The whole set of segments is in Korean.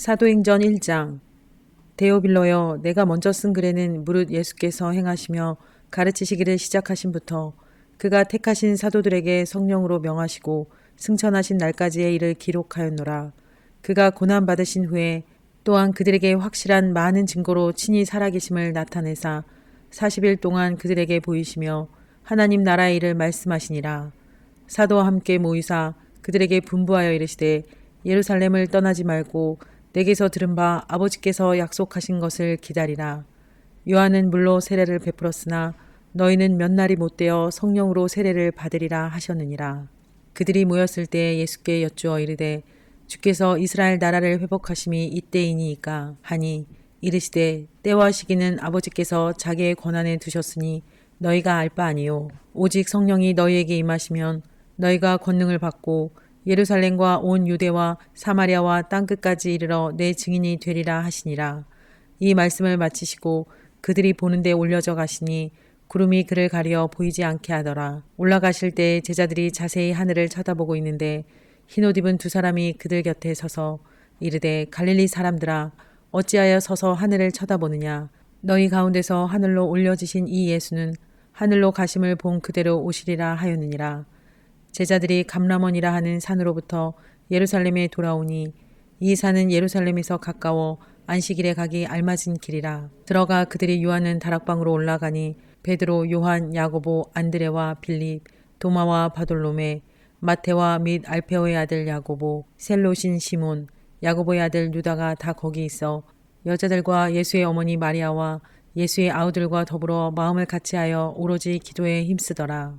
사도행전 1장. 데오빌로여, 내가 먼저 쓴 글에는 무릇 예수께서 행하시며 가르치시기를 시작하신부터 그가 택하신 사도들에게 성령으로 명하시고 승천하신 날까지의 일을 기록하였노라. 그가 고난받으신 후에 또한 그들에게 확실한 많은 증거로 친히 살아계심을 나타내사 40일 동안 그들에게 보이시며 하나님 나라의 일을 말씀하시니라. 사도와 함께 모이사 그들에게 분부하여 이르시되 예루살렘을 떠나지 말고 내게서 들은 바 아버지께서 약속하신 것을 기다리라. 요한은 물로 세례를 베풀었으나 너희는 몇 날이 못되어 성령으로 세례를 받으리라 하셨느니라. 그들이 모였을 때 예수께 여쭈어 이르되 주께서 이스라엘 나라를 회복하심이 이때이니이까 하니 이르시되 때와 시기는 아버지께서 자기의 권한에 두셨으니 너희가 알 바 아니요 오직 성령이 너희에게 임하시면 너희가 권능을 받고 예루살렘과 온 유대와 사마리아와 땅끝까지 이르러 내 증인이 되리라 하시니라. 이 말씀을 마치시고 그들이 보는데 올려져 가시니 구름이 그를 가려 보이지 않게 하더라. 올라가실 때 제자들이 자세히 하늘을 쳐다보고 있는데 흰옷 입은 두 사람이 그들 곁에 서서 이르되 갈릴리 사람들아 어찌하여 서서 하늘을 쳐다보느냐. 너희 가운데서 하늘로 올려지신 이 예수는 하늘로 가심을 본 그대로 오시리라 하였느니라. 제자들이 감람원이라 하는 산으로부터 예루살렘에 돌아오니 이 산은 예루살렘에서 가까워 안식일에 가기 알맞은 길이라. 들어가 그들이 유하는 다락방으로 올라가니 베드로, 요한, 야고보, 안드레와 빌립, 도마와 바돌로메, 마테와 및 알페오의 아들 야고보, 셀롯인 시몬, 야고보의 아들 유다가 다 거기 있어 여자들과 예수의 어머니 마리아와 예수의 아우들과 더불어 마음을 같이하여 오로지 기도에 힘쓰더라.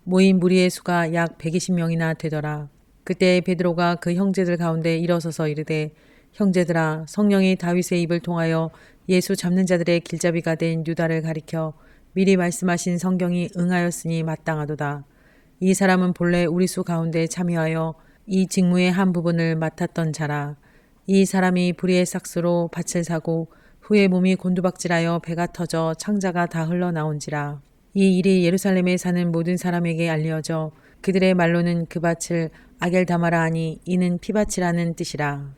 모인 무리의 수가 약 120명이나 되더라. 그때 베드로가 그 형제들 가운데 일어서서 이르되 형제들아 성령이 다윗의 입을 통하여 예수 잡는 자들의 길잡이가 된 유다를 가리켜 미리 말씀하신 성경이 응하였으니 마땅하도다. 이 사람은 본래 우리 수 가운데 참여하여 이 직무의 한 부분을 맡았던 자라. 이 사람이 불의의 삭스로 밭을 사고 후에 몸이 곤두박질하여 배가 터져 창자가 다 흘러나온지라. 이 일이 예루살렘에 사는 모든 사람에게 알려져 그들의 말로는 그 밭을 아겔다마라 하니 이는 피밭이라는 뜻이라.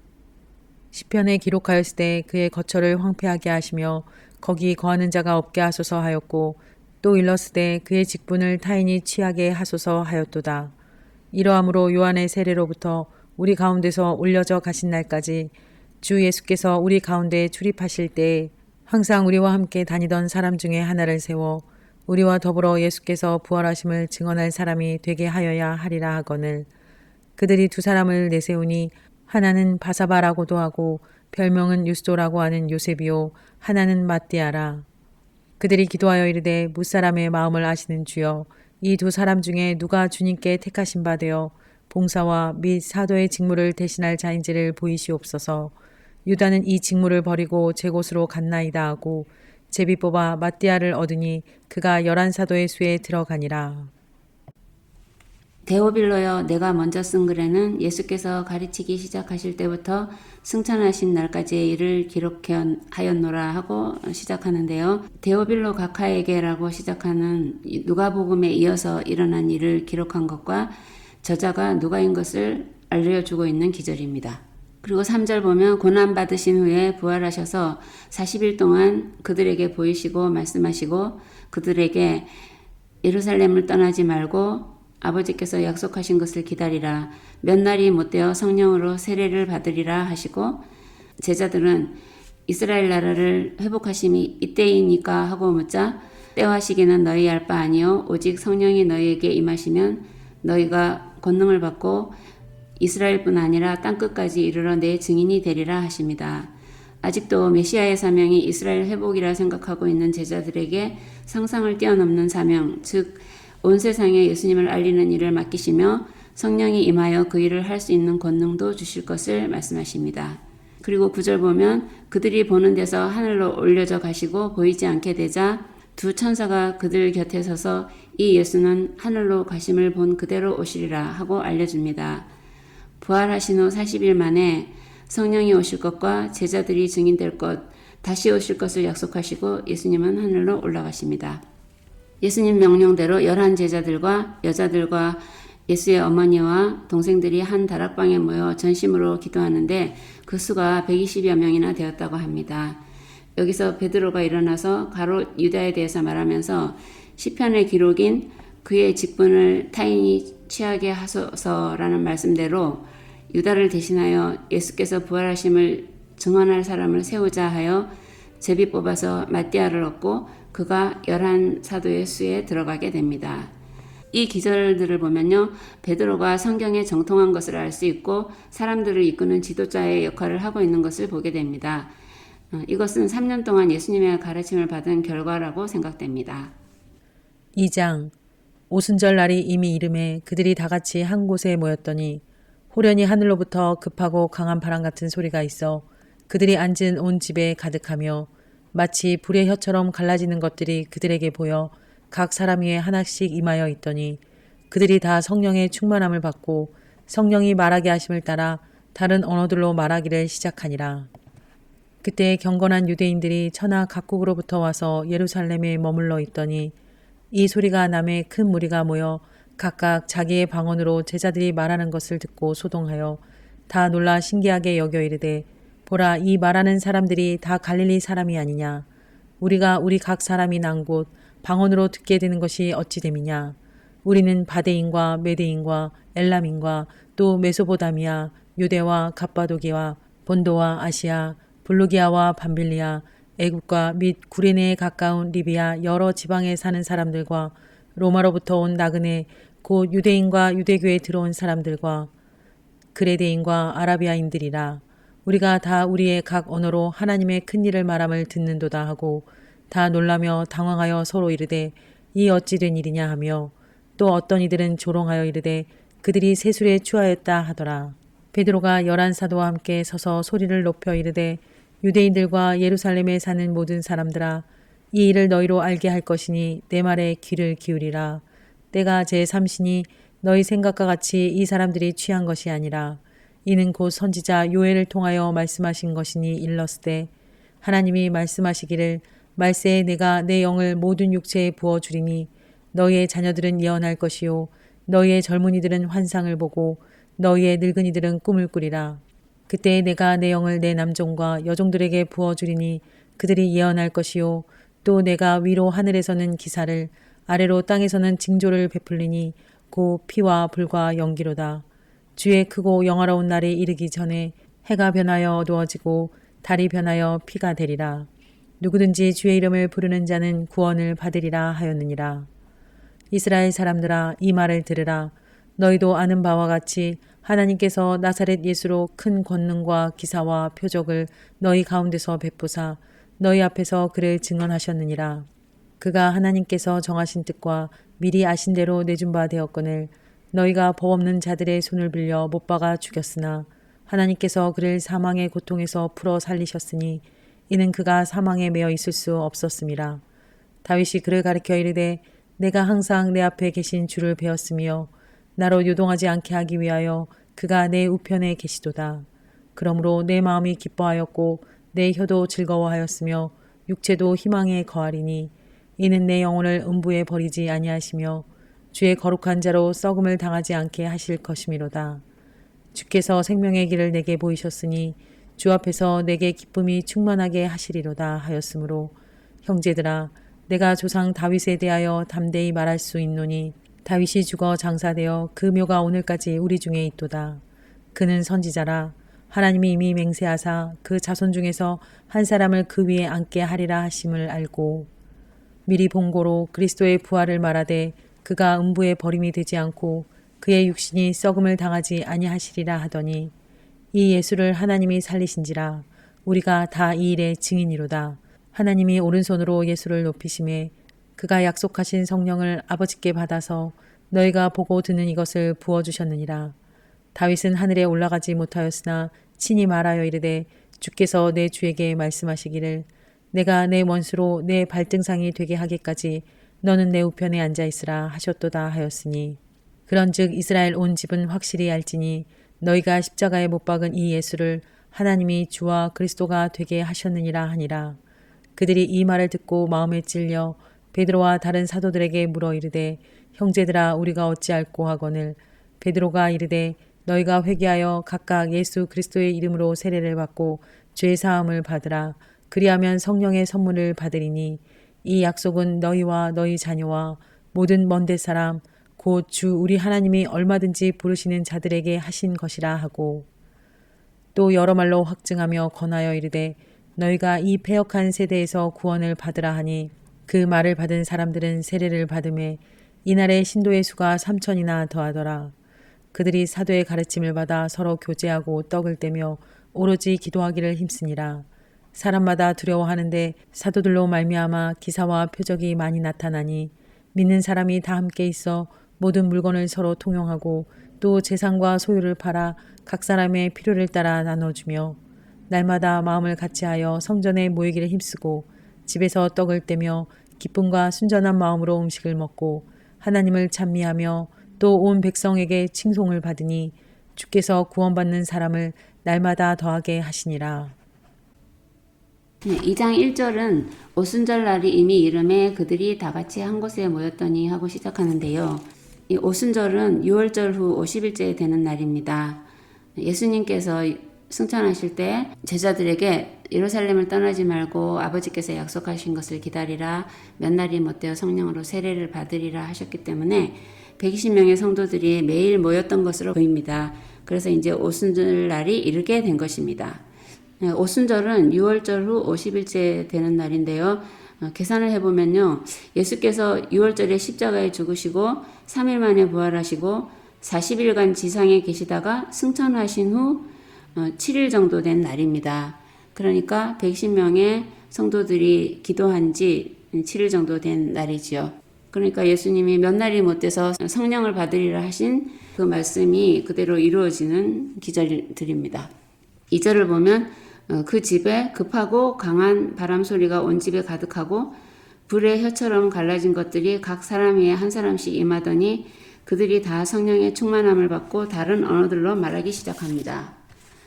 시편에 기록하였을 때 그의 거처를 황폐하게 하시며 거기 거하는 자가 없게 하소서 하였고 또 일렀으되 그의 직분을 타인이 취하게 하소서 하였도다. 이러함으로 요한의 세례로부터 우리 가운데서 올려져 가신 날까지 주 예수께서 우리 가운데 출입하실 때에 항상 우리와 함께 다니던 사람 중에 하나를 세워 우리와 더불어 예수께서 부활하심을 증언할 사람이 되게 하여야 하리라 하거늘. 그들이 두 사람을 내세우니 하나는 바사바라고도 하고 별명은 유스도라고 하는 요셉이요 하나는 matti아라. 그들이 기도하여 이르되 무사람의 마음을 아시는 주여 이 두 사람 중에 누가 주님께 택하신 바 되어 봉사와 및 사도의 직무를 대신할 자인지를 보이시옵소서. 유다는 이 직무를 버리고 제 곳으로 갔나이다 하고 제비 뽑아 matti아를 얻으니 그가 11사도의 수에 들어가니라. 데오빌로여, 내가 먼저 쓴 글에는 예수께서 가르치기 시작하실 때부터 승천하신 날까지의 일을 기록하였노라 하고 시작하는데요. 데오빌로 각하에게라고 시작하는 누가복음에 이어서 일어난 일을 기록한 것과 저자가 누가인 것을 알려주고 있는 기절입니다. 그리고 3절 보면 고난받으신 후에 부활하셔서 40일 동안 그들에게 보이시고 말씀하시고 그들에게 예루살렘을 떠나지 말고 아버지께서 약속하신 것을 기다리라. 몇 날이 못되어 성령으로 세례를 받으리라 하시고 제자들은 이스라엘 나라를 회복하심이 이때이니까 하고 묻자 때와 시기는 너희 알 바 아니요 오직 성령이 너희에게 임하시면 너희가 권능을 받고 이스라엘뿐 아니라 땅끝까지 이르러 내 증인이 되리라 하십니다. 아직도 메시아의 사명이 이스라엘 회복이라 생각하고 있는 제자들에게 상상을 뛰어넘는 사명, 즉 온 세상에 예수님을 알리는 일을 맡기시며 성령이 임하여 그 일을 할 수 있는 권능도 주실 것을 말씀하십니다. 그리고 9절 보면 그들이 보는 데서 하늘로 올려져 가시고 보이지 않게 되자 두 천사가 그들 곁에 서서 이 예수는 하늘로 가심을 본 그대로 오시리라 하고 알려줍니다. 부활하신 후 40일 만에 성령이 오실 것과 제자들이 증인될 것, 다시 오실 것을 약속하시고 예수님은 하늘로 올라가십니다. 예수님 명령대로 11 제자들과 여자들과 예수의 어머니와 동생들이 한 다락방에 모여 전심으로 기도하는데 그 수가 120여 명이나 되었다고 합니다. 여기서 베드로가 일어나서 가롯 유다에 대해서 말하면서 시편의 기록인 그의 직분을 타인이 취하게 하소서라는 말씀대로 유다를 대신하여 예수께서 부활하심을 증언할 사람을 세우자 하여 제비 뽑아서 마띠아를 얻고 그가 11사도의 수에 들어가게 됩니다. 이 기절들을 보면요, 베드로가 성경에 정통한 것을 알 수 있고 사람들을 이끄는 지도자의 역할을 하고 있는 것을 보게 됩니다. 이것은 3년 동안 예수님의 가르침을 받은 결과라고 생각됩니다. 2장 오순절 날이 이미 이름에 그들이 다 같이 한 곳에 모였더니 호련히 하늘로부터 급하고 강한 바람 같은 소리가 있어 그들이 앉은 온 집에 가득하며 마치 불의 혀처럼 갈라지는 것들이 그들에게 보여 각 사람 위에 하나씩 임하여 있더니 그들이 다 성령의 충만함을 받고 성령이 말하게 하심을 따라 다른 언어들로 말하기를 시작하니라. 그때 경건한 유대인들이 천하 각국으로부터 와서 예루살렘에 머물러 있더니 이 소리가 남에 큰 무리가 모여 각각 자기의 방언으로 제자들이 말하는 것을 듣고 소동하여 다 놀라 신기하게 여겨 이르되 보라, 이 말하는 사람들이 다 갈릴리 사람이 아니냐. 우리가 우리 각 사람이 난 곳 방언으로 듣게 되는 것이 어찌 됨이냐. 우리는 바데인과 메데인과 엘람인과 또 메소보다미아, 유대와 갑바도기와 본도와 아시아, 블루기아와 밤빌리아, 애국과 및 구레네에 가까운 리비아 여러 지방에 사는 사람들과 로마로부터 온 나그네 곧 유대인과 유대교에 들어온 사람들과 그레데인과 아라비아인들이라. 우리가 다 우리의 각 언어로 하나님의 큰 일을 말함을 듣는도다 하고 다 놀라며 당황하여 서로 이르되 이 어찌 된 일이냐 하며 또 어떤 이들은 조롱하여 이르되 그들이 세술에 취하였다 하더라. 베드로가 11사도와 함께 서서 소리를 높여 이르되 유대인들과 예루살렘에 사는 모든 사람들아, 이 일을 너희로 알게 할 것이니 내 말에 귀를 기울이라. 때가 제3시니 너희 생각과 같이 이 사람들이 취한 것이 아니라 이는 곧 선지자 요엘을 통하여 말씀하신 것이니 일렀으되 하나님이 말씀하시기를 말세에 내가 내 영을 모든 육체에 부어주리니 너희의 자녀들은 예언할 것이요 너희의 젊은이들은 환상을 보고 너희의 늙은이들은 꿈을 꾸리라. 그때 내가 내 영을 내 남종과 여종들에게 부어주리니 그들이 예언할 것이요 또 내가 위로 하늘에서는 기사를 아래로 땅에서는 징조를 베풀리니 곧 피와 불과 연기로다. 주의 크고 영화로운 날이 이르기 전에 해가 변하여 어두워지고 달이 변하여 피가 되리라. 누구든지 주의 이름을 부르는 자는 구원을 받으리라 하였느니라. 이스라엘 사람들아, 이 말을 들으라. 너희도 아는 바와 같이 하나님께서 나사렛 예수로 큰 권능과 기사와 표적을 너희 가운데서 베푸사 너희 앞에서 그를 증언하셨느니라. 그가 하나님께서 정하신 뜻과 미리 아신 대로 내준 바 되었거늘 너희가 법 없는 자들의 손을 빌려 못 박아 죽였으나 하나님께서 그를 사망의 고통에서 풀어 살리셨으니 이는 그가 사망에 매여 있을 수 없었음이라. 다윗이 그를 가리켜 이르되 내가 항상 내 앞에 계신 주를 배웠으며 나로 요동하지 않게 하기 위하여 그가 내 우편에 계시도다. 그러므로 내 마음이 기뻐하였고 내 혀도 즐거워하였으며 육체도 희망에 거하리니 이는 내 영혼을 음부에 버리지 아니하시며 주의 거룩한 자로 썩음을 당하지 않게 하실 것이미로다. 주께서 생명의 길을 내게 보이셨으니 주 앞에서 내게 기쁨이 충만하게 하시리로다 하였으므로 형제들아, 내가 조상 다윗에 대하여 담대히 말할 수 있노니 다윗이 죽어 장사되어 그 묘가 오늘까지 우리 중에 있도다. 그는 선지자라. 하나님이 이미 맹세하사 그 자손 중에서 한 사람을 그 위에 앉게 하리라 하심을 알고 미리 본고로 그리스도의 부활을 말하되 그가 음부에 버림이 되지 않고 그의 육신이 썩음을 당하지 아니하시리라 하더니 이 예수를 하나님이 살리신지라. 우리가 다 이 일의 증인이로다. 하나님이 오른손으로 예수를 높이심에 그가 약속하신 성령을 아버지께 받아서 너희가 보고 듣는 이것을 부어주셨느니라. 다윗은 하늘에 올라가지 못하였으나 친히 말하여 이르되 주께서 내 주에게 말씀하시기를 내가 내 원수로 내 발등상이 되게 하기까지 너는 내 우편에 앉아있으라 하셨도다 하였으니 그런즉 이스라엘 온 집은 확실히 알지니 너희가 십자가에 못 박은 이 예수를 하나님이 주와 그리스도가 되게 하셨느니라 하니라. 그들이 이 말을 듣고 마음에 찔려 베드로와 다른 사도들에게 물어 이르되 형제들아, 우리가 어찌할꼬 하거늘 베드로가 이르되 너희가 회개하여 각각 예수 그리스도의 이름으로 세례를 받고 죄 사함을 받으라. 그리하면 성령의 선물을 받으리니 이 약속은 너희와 너희 자녀와 모든 먼데 사람 곧 주 우리 하나님이 얼마든지 부르시는 자들에게 하신 것이라 하고 또 여러 말로 확증하며 권하여 이르되 너희가 이 패역한 세대에서 구원을 받으라 하니 그 말을 받은 사람들은 세례를 받음에 이날에 신도의 수가 3,000이나 더하더라. 그들이 사도의 가르침을 받아 서로 교제하고 떡을 떼며 오로지 기도하기를 힘쓰니라. 사람마다 두려워하는데 사도들로 말미암아 기사와 표적이 많이 나타나니 믿는 사람이 다 함께 있어 모든 물건을 서로 통용하고 또 재산과 소유를 팔아 각 사람의 필요를 따라 나눠주며 날마다 마음을 같이하여 성전에 모이기를 힘쓰고 집에서 떡을 떼며 기쁨과 순전한 마음으로 음식을 먹고 하나님을 찬미하며 또 온 백성에게 칭송을 받으니 주께서 구원받는 사람을 날마다 더하게 하시니라. 2장 1절은 오순절 날이 이미 이름에 그들이 다 같이 한 곳에 모였더니 하고 시작하는데요. 이 오순절은 6월절 후 50일째 되는 날입니다. 예수님께서 승천하실 때 제자들에게 예루살렘을 떠나지 말고 아버지께서 약속하신 것을 기다리라. 몇 날이 못되어 성령으로 세례를 받으리라 하셨기 때문에 120명의 성도들이 매일 모였던 것으로 보입니다. 그래서 이제 오순절 날이 이르게 된 것입니다. 오순절은 6월절 후 50일째 되는 날인데요. 계산을 해보면요. 예수께서 6월절에 십자가에 죽으시고 3일 만에 부활하시고 40일간 지상에 계시다가 승천하신 후 7일 정도 된 날입니다. 그러니까 110명의 성도들이 기도한 지 7일 정도 된 날이지요. 그러니까 예수님이 몇 날이 못 돼서 성령을 받으리라 하신 그 말씀이 그대로 이루어지는 기절들입니다. 2절을 보면 그 집에 급하고 강한 바람 소리가 온 집에 가득하고 불의 혀처럼 갈라진 것들이 각 사람 위에 한 사람씩 임하더니 그들이 다 성령의 충만함을 받고 다른 언어들로 말하기 시작합니다.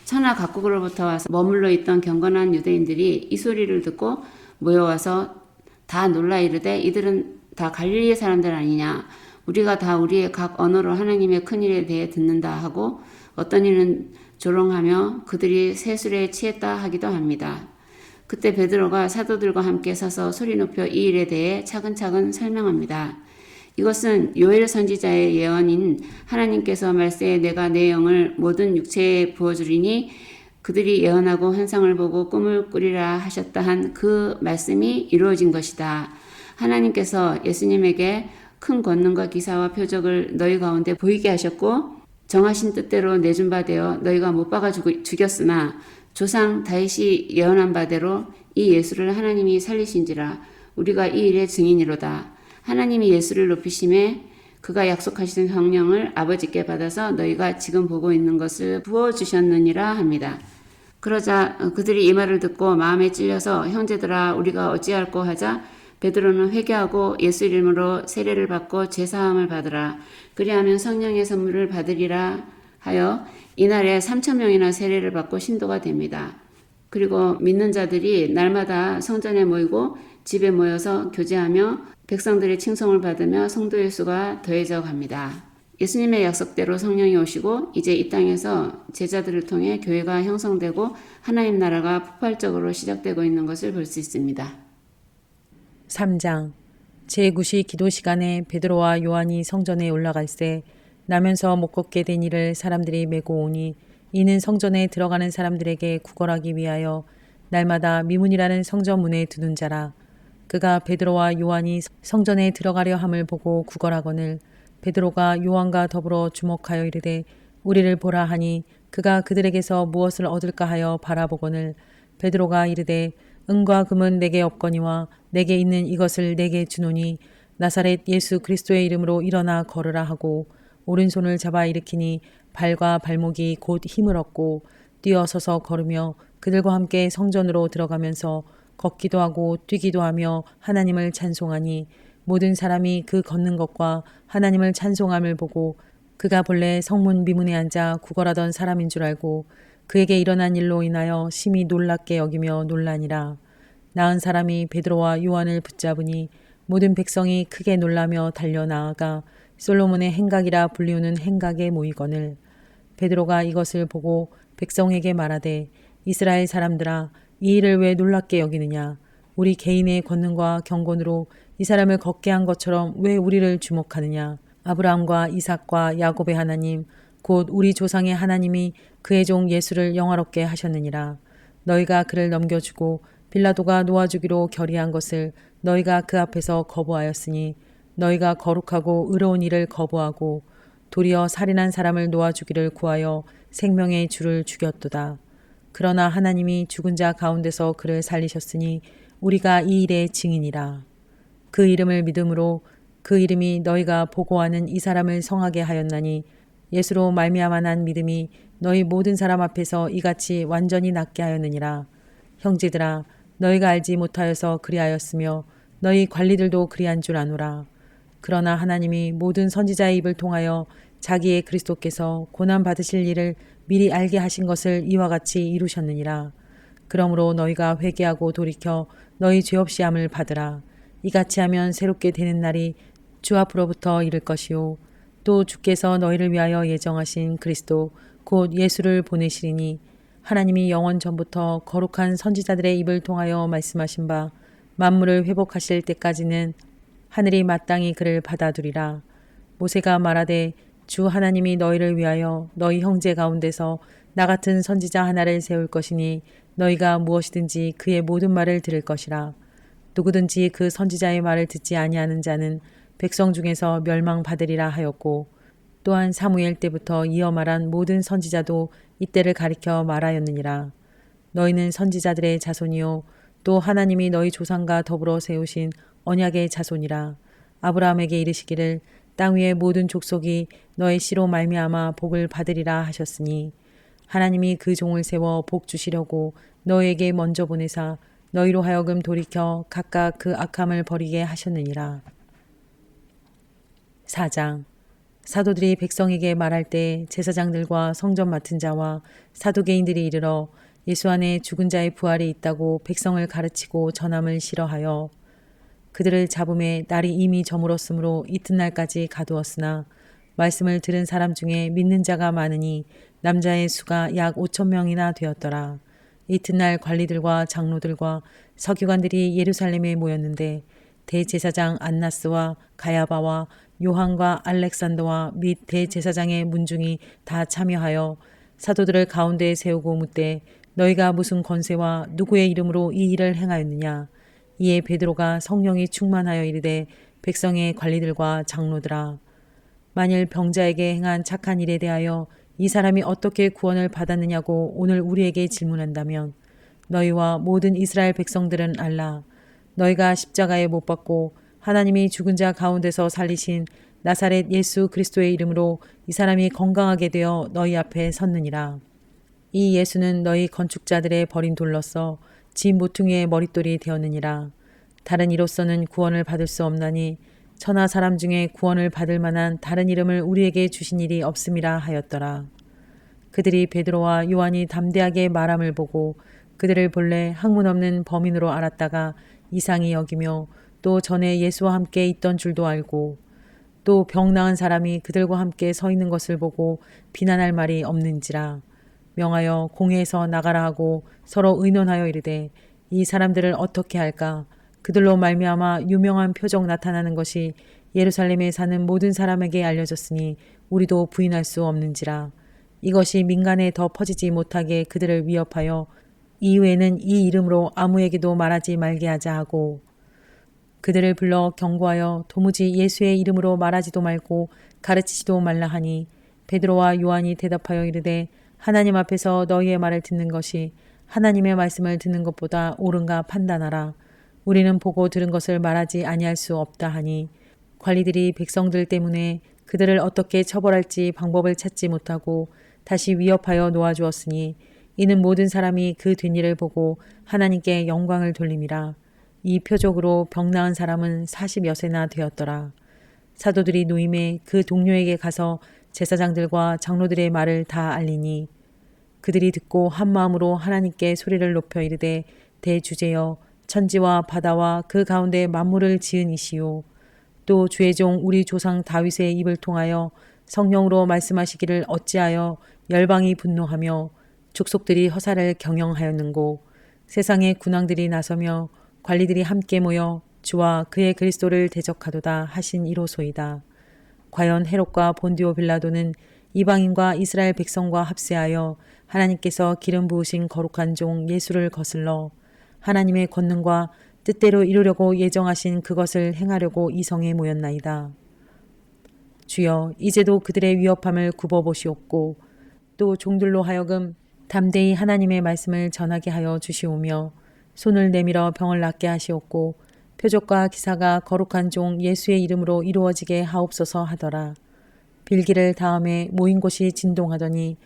천하 각국으로부터 와서 머물러 있던 경건한 유대인들이 이 소리를 듣고 모여와서 다 놀라 이르되 이들은 다 갈릴리 사람들 아니냐. 우리가 다 우리의 각 언어로 하나님의 큰일에 대해 듣는다 하고 어떤 이는 조롱하며 그들이 세술에 취했다 하기도 합니다. 그때 베드로가 사도들과 함께 서서 소리 높여 이 일에 대해 차근차근 설명합니다. 이것은 요엘 선지자의 예언인 하나님께서 말세에 내가 내 영을 모든 육체에 부어주리니 그들이 예언하고 환상을 보고 꿈을 꾸리라 하셨다 한 그 말씀이 이루어진 것이다. 하나님께서 예수님에게 큰 권능과 기사와 표적을 너희 가운데 보이게 하셨고 정하신 뜻대로 내준 바 되어 너희가 못 박아 죽였으나 조상 다윗이 예언한 바대로 이 예수를 하나님이 살리신지라 우리가 이 일의 증인이로다. 하나님이 예수를 높이심에 그가 약속하신 성령을 아버지께 받아서 너희가 지금 보고 있는 것을 부어주셨느니라 합니다. 그러자 그들이 이 말을 듣고 마음에 찔려서 형제들아 우리가 어찌할꼬 하자 베드로는 회개하고 예수 이름으로 세례를 받고 제사함을 받으라. 그리하면 성령의 선물을 받으리라 하여 이날에 3,000명이나 세례를 받고 신도가 됩니다. 그리고 믿는 자들이 날마다 성전에 모이고 집에 모여서 교제하며 백성들의 칭송을 받으며 성도의 수가 더해져 갑니다. 예수님의 약속대로 성령이 오시고 이제 이 땅에서 제자들을 통해 교회가 형성되고 하나님 나라가 폭발적으로 시작되고 있는 것을 볼 수 있습니다. 3장 제9시 기도 시간에 베드로와 요한이 성전에 올라갈새 나면서 못 걷게 된 이를 사람들이 메고 오니 이는 성전에 들어가는 사람들에게 구걸하기 위하여 날마다 미문이라는 성전 문에 두는 자라. 그가 베드로와 요한이 성전에 들어가려 함을 보고 구걸하거늘 베드로가 요한과 더불어 주목하여 이르되 우리를 보라 하니 그가 그들에게서 무엇을 얻을까 하여 바라보거늘 베드로가 이르되 은과 금은 내게 없거니와 내게 있는 이것을 내게 주노니 나사렛 예수 그리스도의 이름으로 일어나 걸으라 하고 오른손을 잡아 일으키니 발과 발목이 곧 힘을 얻고 뛰어서서 걸으며 그들과 함께 성전으로 들어가면서 걷기도 하고 뛰기도 하며 하나님을 찬송하니 모든 사람이 그 걷는 것과 하나님을 찬송함을 보고 그가 본래 성문 미문에 앉아 구걸하던 사람인 줄 알고 그에게 일어난 일로 인하여 심히 놀랍게 여기며 놀라니라. 나은 사람이 베드로와 요한을 붙잡으니 모든 백성이 크게 놀라며 달려 나아가 솔로몬의 행각이라 불리우는 행각에 모이거늘. 베드로가 이것을 보고 백성에게 말하되 이스라엘 사람들아 이 일을 왜 놀랍게 여기느냐. 우리 개인의 권능과 경건으로 이 사람을 걷게 한 것처럼 왜 우리를 주목하느냐. 아브라함과 이삭과 야곱의 하나님 곧 우리 조상의 하나님이 그의 종 예수를 영화롭게 하셨느니라. 너희가 그를 넘겨주고 빌라도가 놓아주기로 결의한 것을 너희가 그 앞에서 거부하였으니 너희가 거룩하고 의로운 일을 거부하고 도리어 살인한 사람을 놓아주기를 구하여 생명의 주를 죽였도다. 그러나 하나님이 죽은 자 가운데서 그를 살리셨으니 우리가 이 일의 증인이라. 그 이름을 믿음으로 그 이름이 너희가 보고하는 이 사람을 성하게 하였나니 예수로 말미암아 난 믿음이 너희 모든 사람 앞에서 이같이 완전히 낫게 하였느니라. 형제들아 너희가 알지 못하여서 그리하였으며 너희 관리들도 그리한 줄 아노라. 그러나 하나님이 모든 선지자의 입을 통하여 자기의 그리스도께서 고난 받으실 일을 미리 알게 하신 것을 이와 같이 이루셨느니라. 그러므로 너희가 회개하고 돌이켜 너희 죄 없이 함을 받으라. 이같이 하면 새롭게 되는 날이 주 앞으로부터 이를 것이요 또 주께서 너희를 위하여 예정하신 그리스도 곧 예수를 보내시리니 하나님이 영원 전부터 거룩한 선지자들의 입을 통하여 말씀하신 바 만물을 회복하실 때까지는 하늘이 마땅히 그를 받아두리라. 모세가 말하되 주 하나님이 너희를 위하여 너희 형제 가운데서 나 같은 선지자 하나를 세울 것이니 너희가 무엇이든지 그의 모든 말을 들을 것이라. 누구든지 그 선지자의 말을 듣지 아니하는 자는 백성 중에서 멸망받으리라 하였고 또한 사무엘 때부터 이어 말한 모든 선지자도 이때를 가리켜 말하였느니라. 너희는 선지자들의 자손이요 또 하나님이 너희 조상과 더불어 세우신 언약의 자손이라. 아브라함에게 이르시기를 땅 위의 모든 족속이 너의 씨로 말미암아 복을 받으리라 하셨으니 하나님이 그 종을 세워 복 주시려고 너희에게 먼저 보내사 너희로 하여금 돌이켜 각각 그 악함을 버리게 하셨느니라. 4장. 사도들이 백성에게 말할 때 제사장들과 성전 맡은 자와 사두개인들이 이르러 예수 안에 죽은 자의 부활이 있다고 백성을 가르치고 전함을 싫어하여 그들을 잡음에 날이 이미 저물었으므로 이튿날까지 가두었으나 말씀을 들은 사람 중에 믿는 자가 많으니 남자의 수가 약 5,000명이나 되었더라. 이튿날 관리들과 장로들과 서기관들이 예루살렘에 모였는데 대제사장 안나스와 가야바와 요한과 알렉산더와 및 대제사장의 문중이 다 참여하여 사도들을 가운데에 세우고 묻되 너희가 무슨 권세와 누구의 이름으로 이 일을 행하였느냐. 이에 베드로가 성령이 충만하여 이르되 백성의 관리들과 장로들아 만일 병자에게 행한 착한 일에 대하여 이 사람이 어떻게 구원을 받았느냐고 오늘 우리에게 질문한다면 너희와 모든 이스라엘 백성들은 알라. 너희가 십자가에 못 박고 하나님이 죽은 자 가운데서 살리신 나사렛 예수 그리스도의 이름으로 이 사람이 건강하게 되어 너희 앞에 섰느니라. 이 예수는 너희 건축자들의 버린 돌로서 지 모퉁이의 머릿돌이 되었느니라. 다른 이로서는 구원을 받을 수 없나니 천하 사람 중에 구원을 받을 만한 다른 이름을 우리에게 주신 일이 없음이라 하였더라. 그들이 베드로와 요한이 담대하게 말함을 보고 그들을 본래 학문 없는 범인으로 알았다가 이상히 여기며 또 전에 예수와 함께 있던 줄도 알고 또 병 나은 사람이 그들과 함께 서 있는 것을 보고 비난할 말이 없는지라. 명하여 공회에서 나가라 하고 서로 의논하여 이르되 이 사람들을 어떻게 할까. 그들로 말미암아 유명한 표적 나타나는 것이 예루살렘에 사는 모든 사람에게 알려졌으니 우리도 부인할 수 없는지라. 이것이 민간에 더 퍼지지 못하게 그들을 위협하여 이후에는 이 이름으로 아무에게도 말하지 말게 하자 하고 그들을 불러 경고하여 도무지 예수의 이름으로 말하지도 말고 가르치지도 말라 하니 베드로와 요한이 대답하여 이르되 하나님 앞에서 너희의 말을 듣는 것이 하나님의 말씀을 듣는 것보다 옳은가 판단하라. 우리는 보고 들은 것을 말하지 아니할 수 없다 하니 관리들이 백성들 때문에 그들을 어떻게 처벌할지 방법을 찾지 못하고 다시 위협하여 놓아주었으니 이는 모든 사람이 그 된 일을 보고 하나님께 영광을 돌림이라. 이 표적으로 병 나은 사람은 40여세나 되었더라. 사도들이 노임에 그 동료에게 가서 제사장들과 장로들의 말을 다 알리니 그들이 듣고 한 마음으로 하나님께 소리를 높여 이르되 대주제여 천지와 바다와 그 가운데 만물을 지은 이시요 또 주의 종 우리 조상 다윗의 입을 통하여 성령으로 말씀하시기를 어찌하여 열방이 분노하며 족속들이 허사를 경영하였는고 세상의 군왕들이 나서며 관리들이 함께 모여 주와 그의 그리스도를 대적하도다 하신 이로소이다. 과연 헤롯과 본디오 빌라도는 이방인과 이스라엘 백성과 합세하여 하나님께서 기름 부으신 거룩한 종 예수를 거슬러 하나님의 권능과 뜻대로 이루려고 예정하신 그것을 행하려고 이 성에 모였나이다. 주여 이제도 그들의 위협함을 굽어보시옵고 또 종들로 하여금 담대히 하나님의 말씀을 전하게 하여 주시오며 손을 내밀어 병을 낫게 하시옵고 표적과 기사가 거룩한 종 예수의 이름으로 이루어지게 하옵소서 하더라. 빌기를 다음에 모인 곳이 진동하더니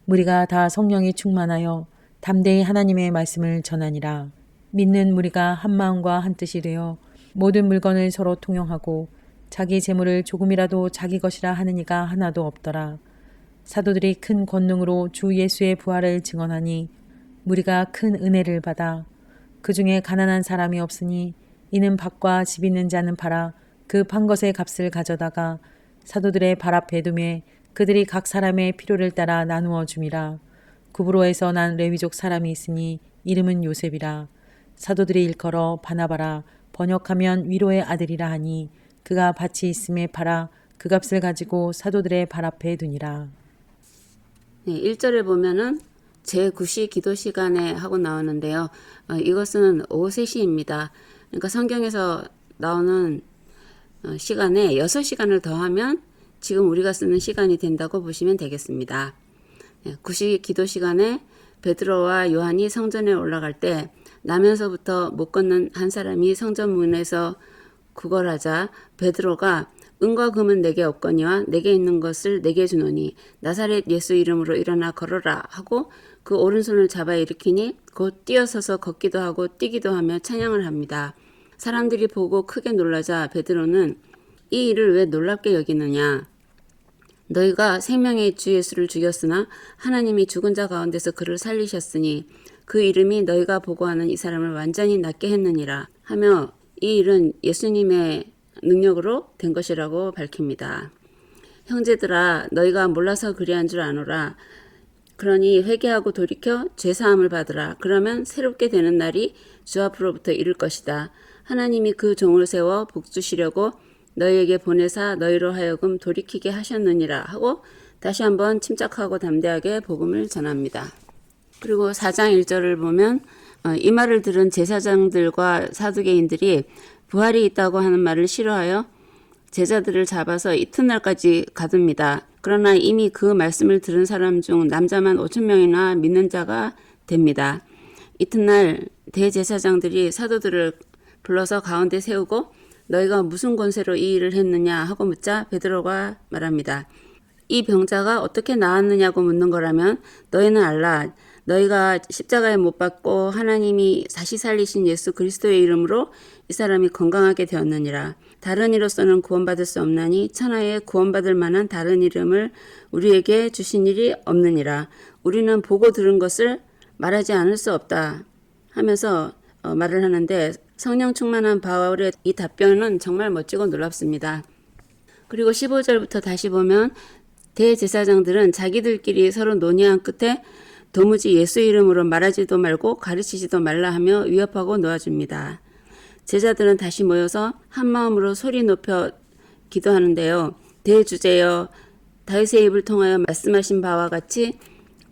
무리가 다 성령이 충만하여 담대히 하나님의 말씀을 전하니라. 믿는 무리가 한 마음과 한 뜻이 되어 모든 물건을 서로 통용하고 자기 재물을 조금이라도 자기 것이라 하는 이가 하나도 없더라. 사도들이 큰 권능으로 주 예수의 부활을 증언하니 무리가 큰 은혜를 받아 그 중에 가난한 사람이 없으니 이는 밭과 집 있는 자는 팔아 그 판 것의 값을 가져다가 사도들의 발 앞에 두매 그들이 각 사람의 필요를 따라 나누어 줌이라. 구브로에서 난 레위족 사람이 있으니 이름은 요셉이라. 사도들이 일컬어 바나바라 번역하면 위로의 아들이라 하니 그가 밭이 있음에 팔아 그 값을 가지고 사도들의 발 앞에 두니라. 네, 1절에 보면은 제9시 기도 시간에 하고 나오는데요. 이것은 오후 3시입니다. 그러니까 성경에서 나오는 시간에 6시간을 더하면 지금 우리가 쓰는 시간이 된다고 보시면 되겠습니다. 9시 기도 시간에 베드로와 요한이 성전에 올라갈 때 나면서부터 못 걷는 한 사람이 성전 문에서 구걸하자 베드로가 은과 금은 내게 없거니와 내게 있는 것을 내게 주노니 나사렛 예수 이름으로 일어나 걸어라 하고 그 오른손을 잡아 일으키니 곧 뛰어서서 걷기도 하고 뛰기도 하며 찬양을 합니다. 사람들이 보고 크게 놀라자 베드로는 이 일을 왜 놀랍게 여기느냐? 너희가 생명의 주 예수를 죽였으나 하나님이 죽은 자 가운데서 그를 살리셨으니 그 이름이 너희가 보고하는 이 사람을 완전히 낫게 했느니라 하며 이 일은 예수님의 능력으로 된 것이라고 밝힙니다. 형제들아 너희가 몰라서 그리한 줄 아노라. 그러니 회개하고 돌이켜 죄사함을 받으라. 그러면 새롭게 되는 날이 주 앞으로부터 이를 것이다. 하나님이 그 종을 세워 복주시려고 너희에게 보내사 너희로 하여금 돌이키게 하셨느니라 하고 다시 한번 침착하고 담대하게 복음을 전합니다. 그리고 4장 1절을 보면 이 말을 들은 제사장들과 사두개인들이 부활이 있다고 하는 말을 싫어하여 제자들을 잡아서 이튿날까지 가둡니다. 그러나 이미 그 말씀을 들은 사람 중 남자만 5,000명이나 믿는 자가 됩니다. 이튿날 대제사장들이 사도들을 불러서 가운데 세우고 너희가 무슨 권세로 이 일을 했느냐 하고 묻자 베드로가 말합니다. 이 병자가 어떻게 나았느냐고 묻는 거라면 너희는 알라. 너희가 십자가에 못 박고 하나님이 다시 살리신 예수 그리스도의 이름으로 이 사람이 건강하게 되었느니라. 다른 이로서는 구원받을 수 없나니 천하에 구원받을 만한 다른 이름을 우리에게 주신 일이 없느니라. 우리는 보고 들은 것을 말하지 않을 수 없다 하면서 말을 하는데 성령 충만한 바울의 이 답변은 정말 멋지고 놀랍습니다. 그리고 15절부터 다시 보면 대제사장들은 자기들끼리 서로 논의한 끝에 도무지 예수 이름으로 말하지도 말고 가르치지도 말라 하며 위협하고 놓아줍니다. 제자들은 다시 모여서 한 마음으로 소리 높여 기도하는데요. 대주제여 다윗의 입을 통하여 말씀하신 바와 같이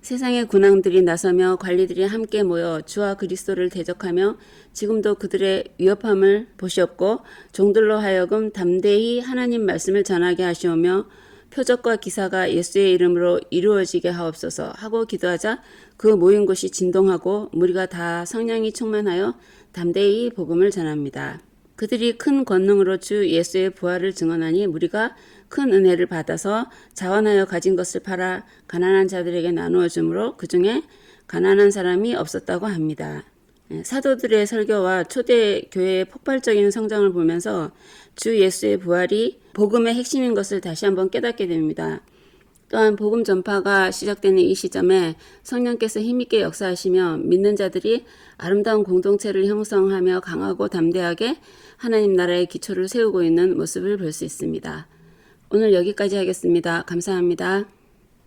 세상의 군왕들이 나서며 관리들이 함께 모여 주와 그리스도를 대적하며 지금도 그들의 위협함을 보시옵고 종들로 하여금 담대히 하나님 말씀을 전하게 하시오며 표적과 기사가 예수의 이름으로 이루어지게 하옵소서 하고 기도하자 그 모인 곳이 진동하고 무리가 다 성령이 충만하여 담대히 복음을 전합니다. 그들이 큰 권능으로 주 예수의 부활을 증언하니 무리가 큰 은혜를 받아서 자원하여 가진 것을 팔아 가난한 자들에게 나누어 주므로 그 중에 가난한 사람이 없었다고 합니다. 사도들의 설교와 초대 교회의 폭발적인 성장을 보면서 주 예수의 부활이 복음의 핵심인 것을 다시 한번 깨닫게 됩니다. 또한 복음 전파가 시작되는 이 시점에 성령께서 힘있게 역사하시며 믿는 자들이 아름다운 공동체를 형성하며 강하고 담대하게 하나님 나라의 기초를 세우고 있는 모습을 볼 수 있습니다. 오늘 여기까지 하겠습니다. 감사합니다.